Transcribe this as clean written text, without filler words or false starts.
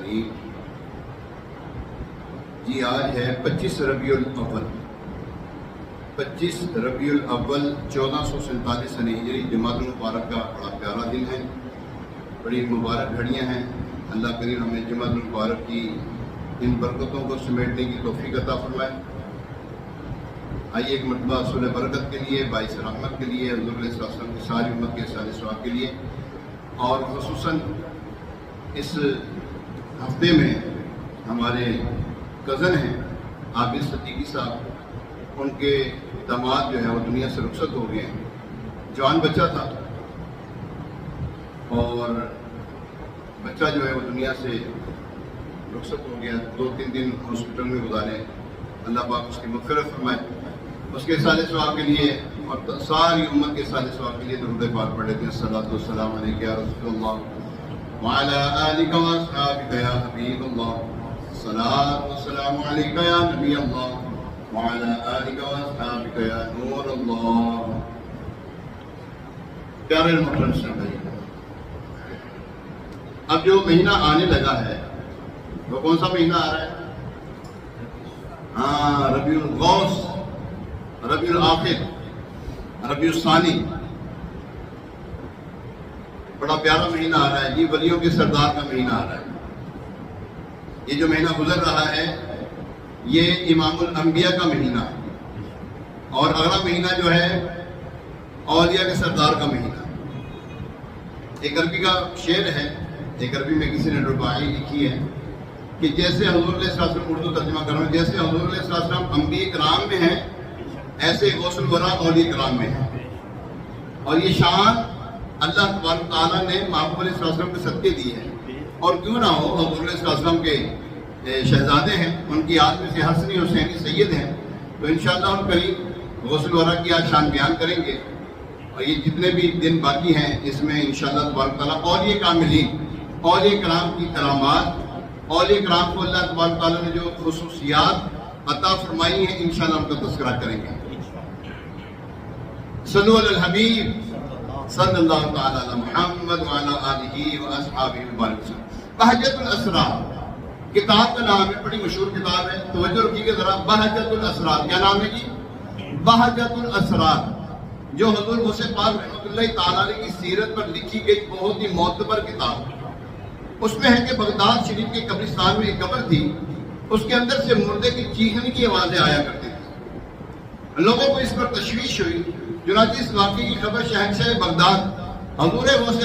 الرحیم۔ جی آج ہے 25 ربیع الاول، 25 ربیع الاول 1447 سنہ ہجری، جمادی المبارک کا بڑا پیارا دن ہے، بڑی مبارک گھڑیاں ہیں۔ اللہ کریم ہمیں جمادی المبارک کی ان برکتوں کو سمیٹنے کی توفیق عطا فرمائے۔ آئیے ایک مرتبہ صلح برکت کے لیے، باعث رحمت کے لیے، حضور علیہ السلام کی ساری امت کے سارے ثواب کے لیے، اور خصوصاً اس ہفتے میں ہمارے کزن ہیں عابد صدیقی صاحب، ان کے داماد جو ہے وہ دنیا سے رخصت ہو گئے ہیں۔ جوان بچہ تھا اور بچہ جو ہے وہ دنیا سے رخصت ہو گیا، 2-3 دن ہاسپٹل میں گزارے۔ اللہ پاک اس کی مغفرت فرمائے، اس کے صالح ثواب کے لیے اور ساری امت کے صالح ثواب کے لیے درود پاک پڑھ لیتے ہیں۔ الصلاۃ والسلام علیک یا رسول اللہ وعلی آلک واصحابک یا حبیب اللہ، الصلاۃ والسلام علیک یا نبی اللہ وعلی آلک واصحابک یا نور اللہ۔ پیارے محترم بھائی، اب جو مہینہ آنے لگا ہے وہ کون سا مہینہ آ رہا ہے؟ ربیع الغوث، ربیع الآخر، ربیع الثانی، بڑا پیارا مہینہ آ رہا ہے جی، ولیوں کے سردار کا مہینہ آ رہا ہے۔ یہ جو مہینہ گزر رہا ہے یہ امام الانبیاء کا مہینہ ہے، اور اگلا مہینہ جو ہے اولیاء کے سردار کا مہینہ۔ ایک عربی کا شعر ہے، ایک عربی میں کسی نے رباعی لکھی ہے کہ جیسے حضور علیہ السلام، اردو ترجمہ کر رہا ہوں، جیسے حضور علیہ السلام انبیاء کرام میں ہیں ایسے غوث الورا اولیاء کرام میں ہیں، اور یہ شان اللہ تبارک تعالیٰ نے محبوب علیہ السلام کے صدقے دی ہے۔ اور کیوں نہ ہو، حضور علیہ السلام کے شہزادے ہیں، ان کی آج میں سے حسنی حسینی سید ہیں، تو انشاءاللہ ہم قریب غوث الورا کی آج شان بیان کریں گے، اور یہ جتنے بھی دن باقی ہیں اس میں انشاءاللہ تبارک تعالیٰ اولیاء کاملین، اولیاء کرام کی کرامات، اولیاء کرام کو اللہ تبارک تعالیٰ نے جو خصوصیات عطا فرمائی ہیں انشاءاللہ ہم کا تذکرہ کریں گے۔ صلو علی الحبیب صلی اللہ تعالی علی محمد وعلی آلہ واصحابہ وسلم۔ بہجت الاسرار کتاب کا نام ہے، بڑی مشہور کتاب ہے، توجہ رکھیے گا ذرا۔ بہجت الاسرار کیا نام ہے جی؟ بہجت الاسرار، جو حضور غوث پاک رحمۃ اللہ تعالیٰ علیہ کی سیرت پر لکھی گئی بہت ہی معتبر کتاب ہے۔ اس میں ہے کہ بغداد شریف کے قبرستان میں ایک قبر تھی، اس کے اندر سے مردے کی چیخنے کی آوازیں آیا کرتی تھی۔ لوگوں کو اس پر تشویش ہوئی، چنانچہ اس واقعے کی خبر شہنشاہ بغداد حضور غوث